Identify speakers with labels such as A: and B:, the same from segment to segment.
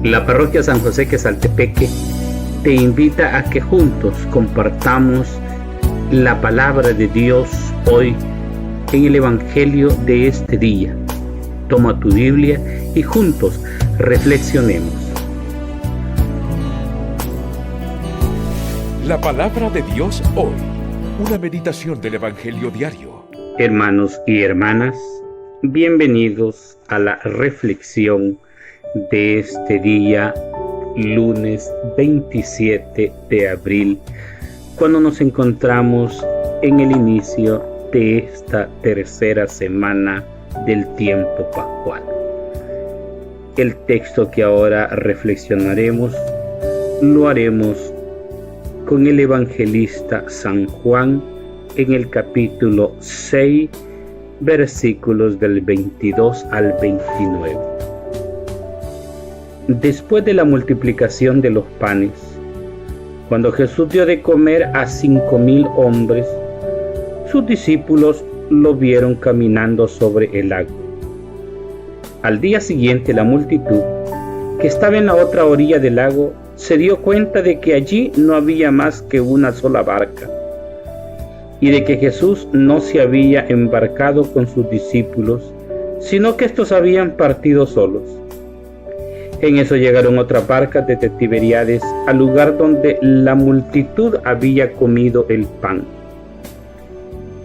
A: La parroquia San José Quesaltepeque te invita a que juntos compartamos la palabra de Dios hoy en el Evangelio de este día. Toma tu Biblia y juntos reflexionemos.
B: La palabra de Dios hoy, una meditación del Evangelio diario.
A: Hermanos y hermanas, bienvenidos a la reflexión de este día, lunes 27 de abril, cuando nos encontramos en el inicio de esta tercera semana del tiempo pascual. El texto que ahora reflexionaremos lo haremos con el evangelista San Juan en el capítulo 6, versículos del 22 al 29. Después de la multiplicación de los panes, cuando Jesús dio de comer a 5,000 hombres, sus discípulos lo vieron caminando sobre el agua. Al día siguiente, la multitud, que estaba en la otra orilla del lago, se dio cuenta de que allí no había más que una sola barca, y de que Jesús no se había embarcado con sus discípulos, sino que estos habían partido solos. En eso llegaron otras barcas desde Tiberíades al lugar donde la multitud había comido el pan.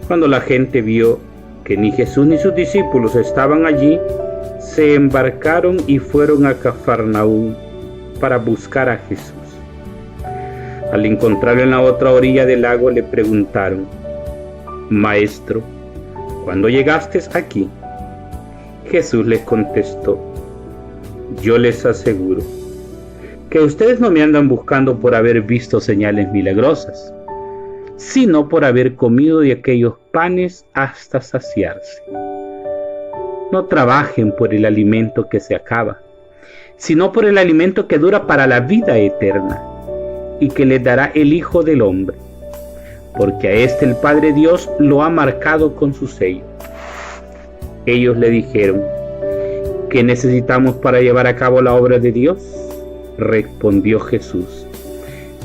A: Cuando la gente vio que ni Jesús ni sus discípulos estaban allí, se embarcaron y fueron a Cafarnaúm para buscar a Jesús. Al encontrarlo en la otra orilla del lago, le preguntaron: Maestro, ¿cuándo llegaste aquí? Jesús les contestó: Yo les aseguro que ustedes no me andan buscando por haber visto señales milagrosas, sino por haber comido de aquellos panes hasta saciarse. No trabajen por el alimento que se acaba, sino por el alimento que dura para la vida eterna, y que les dará el Hijo del Hombre, porque a este el Padre Dios lo ha marcado con su sello. Ellos le dijeron: ¿qué necesitamos para llevar a cabo la obra de Dios? Respondió Jesús: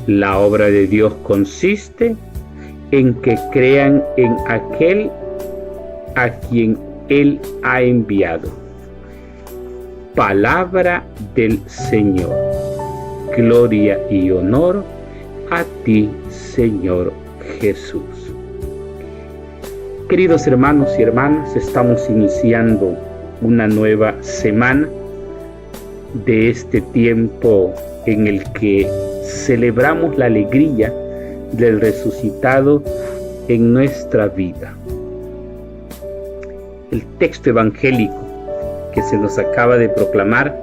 A: la obra de Dios consiste en que crean en aquel a quien Él ha enviado. Palabra del Señor. Gloria y honor a ti, Señor Jesús. Queridos hermanos y hermanas, estamos iniciando una nueva semana de este tiempo en el que celebramos la alegría del resucitado en nuestra vida. El texto evangélico que se nos acaba de proclamar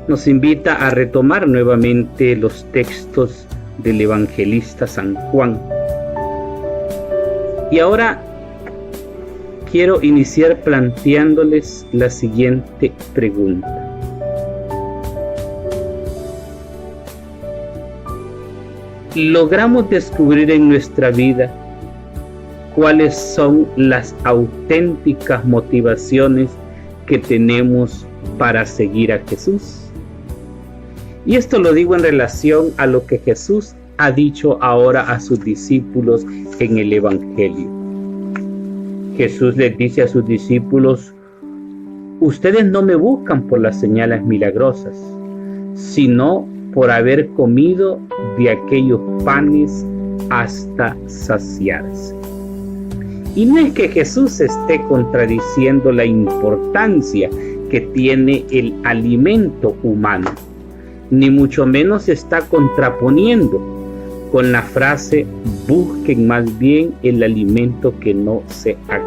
A: nos invita a retomar nuevamente los textos del evangelista San Juan. Y ahora quiero iniciar planteándoles la siguiente pregunta. ¿Logramos descubrir en nuestra vida cuáles son las auténticas motivaciones que tenemos para seguir a Jesús? Y esto lo digo en relación a lo que Jesús ha dicho ahora a sus discípulos en el Evangelio. Jesús les dice a sus discípulos: ustedes no me buscan por las señales milagrosas, sino por haber comido de aquellos panes hasta saciarse. Y no es que Jesús esté contradiciendo la importancia que tiene el alimento humano, ni mucho menos está contraponiendo con la frase: busquen más bien el alimento que no se acaba.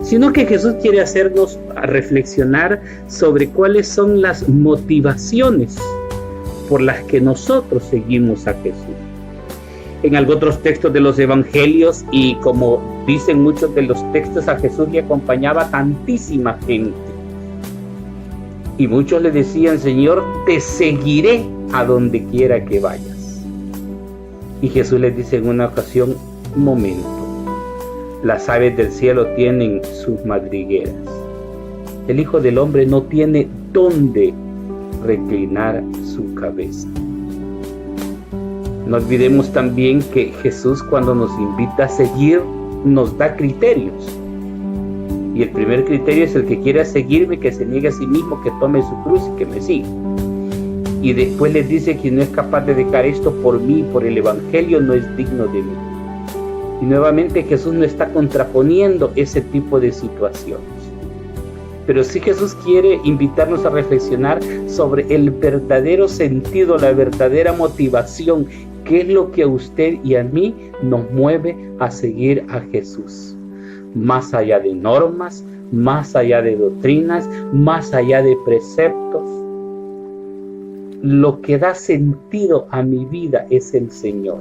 A: Sino que Jesús quiere hacernos reflexionar sobre cuáles son las motivaciones por las que nosotros seguimos a Jesús. En otros textos de los evangelios, y como dicen muchos de los textos, a Jesús le acompañaba tantísima gente. Y muchos le decían: Señor, te seguiré a donde quiera que vayas. Y Jesús les dice en una ocasión: un momento, las aves del cielo tienen sus madrigueras, el Hijo del Hombre no tiene dónde reclinar su cabeza. No olvidemos también que Jesús, cuando nos invita a seguir, nos da criterios. Y el primer criterio es: el que quiera seguirme, que se niegue a sí mismo, que tome su cruz y que me siga. Y después les dice: quien no es capaz de dejar esto por mí, por el Evangelio, no es digno de mí. Y nuevamente Jesús no está contraponiendo ese tipo de situaciones. Pero sí Jesús quiere invitarnos a reflexionar sobre el verdadero sentido, la verdadera motivación. ¿Qué es lo que a usted y a mí nos mueve a seguir a Jesús? Más allá de normas, más allá de doctrinas, más allá de preceptos. Lo que da sentido a mi vida es el Señor.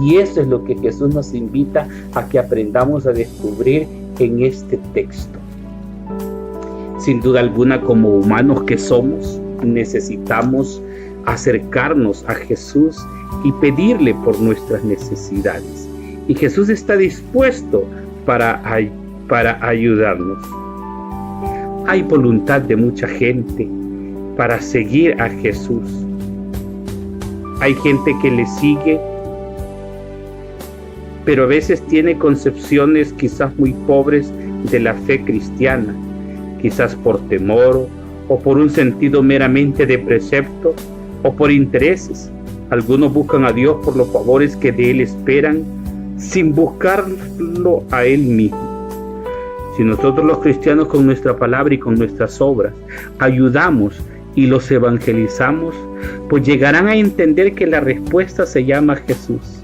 A: Y eso es lo que Jesús nos invita a que aprendamos a descubrir en este texto. Sin duda alguna, como humanos que somos, necesitamos acercarnos a Jesús y pedirle por nuestras necesidades. Y Jesús está dispuesto para ayudarnos. Hay voluntad de mucha gente para seguir a Jesús. Hay gente que le sigue, pero a veces tiene concepciones quizás muy pobres de la fe cristiana, quizás por temor o por un sentido meramente de precepto o por intereses. Algunos buscan a Dios por los favores que de Él esperan, sin buscarlo a Él mismo. Si nosotros los cristianos, con nuestra palabra y con nuestras obras, ayudamos y los evangelizamos, pues llegarán a entender que la respuesta se llama Jesús,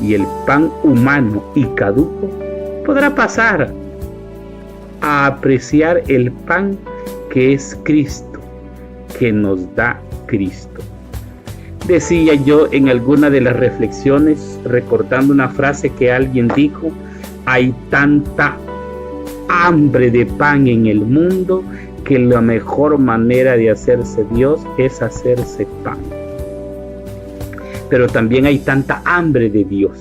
A: y el pan humano y caduco podrá pasar a apreciar el pan que es Cristo, que nos da Cristo. Decía yo en alguna de las reflexiones, recordando una frase que alguien dijo: hay tanta hambre de pan en el mundo que la mejor manera de hacerse Dios es hacerse pan. Pero también hay tanta hambre de Dios.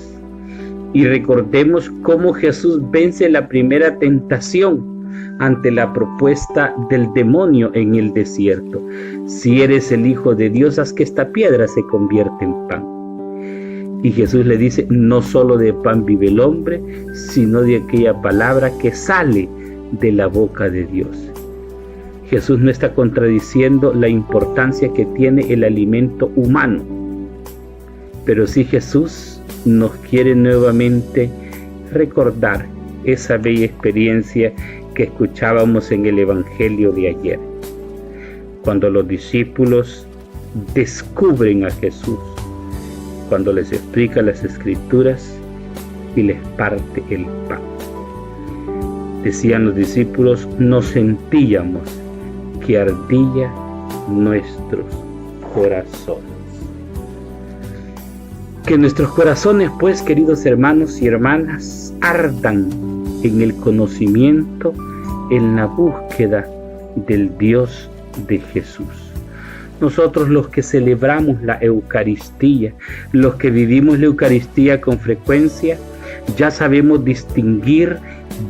A: Y recordemos cómo Jesús vence la primera tentación ante la propuesta del demonio en el desierto. Si eres el Hijo de Dios, haz que esta piedra se convierta en pan. Y Jesús le dice: no solo de pan vive el hombre, sino de aquella palabra que sale de la boca de Dios. Jesús no está contradiciendo la importancia que tiene el alimento humano, pero sí Jesús nos quiere nuevamente recordar esa bella experiencia que escuchábamos en el Evangelio de ayer, cuando los discípulos descubren a Jesús, cuando les explica las Escrituras y les parte el pan. Decían los discípulos: no sentíamos que ardía nuestros corazones. Que nuestros corazones, pues, queridos hermanos y hermanas, ardan en el conocimiento, en la búsqueda del Dios de Jesús. Nosotros, los que celebramos la Eucaristía, los que vivimos la Eucaristía con frecuencia, ya sabemos distinguir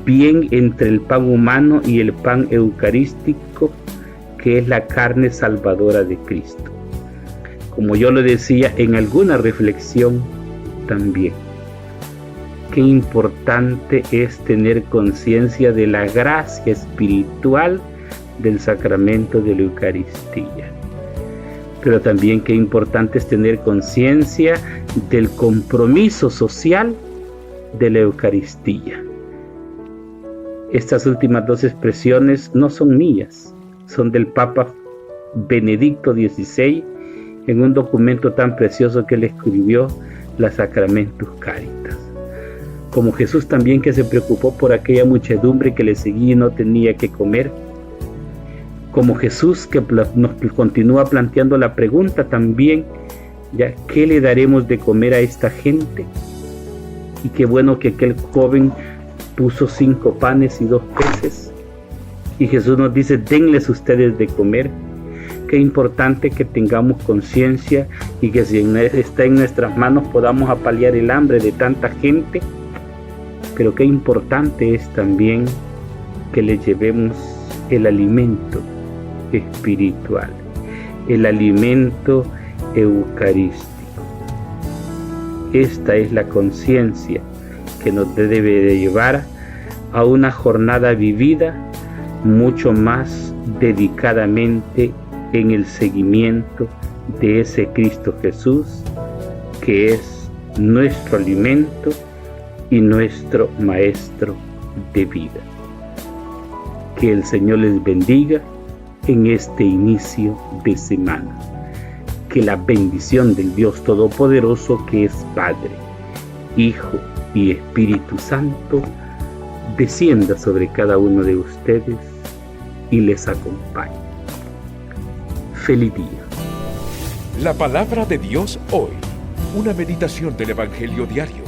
A: bien entre el pan humano y el pan eucarístico, que es la carne salvadora de Cristo. Como yo lo decía en alguna reflexión también, qué importante es tener conciencia de la gracia espiritual del sacramento de la Eucaristía. Pero también qué importante es tener conciencia del compromiso social de la Eucaristía. Estas últimas dos expresiones no son mías, son del Papa Benedicto XVI, en un documento tan precioso que él escribió, la Sacramentus Caritas. Como Jesús también, que se preocupó por aquella muchedumbre que le seguía y no tenía que comer. Como Jesús, que nos continúa planteando la pregunta también, ¿ya qué le daremos de comer a esta gente? Y qué bueno que aquel joven puso 5 panes y 2 peces. Y Jesús nos dice: denles ustedes de comer. Qué importante que tengamos conciencia y que si está en nuestras manos podamos apalear el hambre de tanta gente. Pero qué importante es también que le llevemos el alimento espiritual. el alimento eucarístico. Esta es la conciencia que nos debe de llevar a una jornada vivida mucho más dedicadamente en el seguimiento de ese Cristo Jesús, que es nuestro alimento y nuestro Maestro de vida. Que el Señor les bendiga en este inicio de semana. Que la bendición del Dios Todopoderoso, que es Padre, Hijo y Espíritu Santo, descienda sobre cada uno de ustedes y les acompañe. Feliz día.
B: La palabra de Dios hoy. Una meditación del Evangelio diario.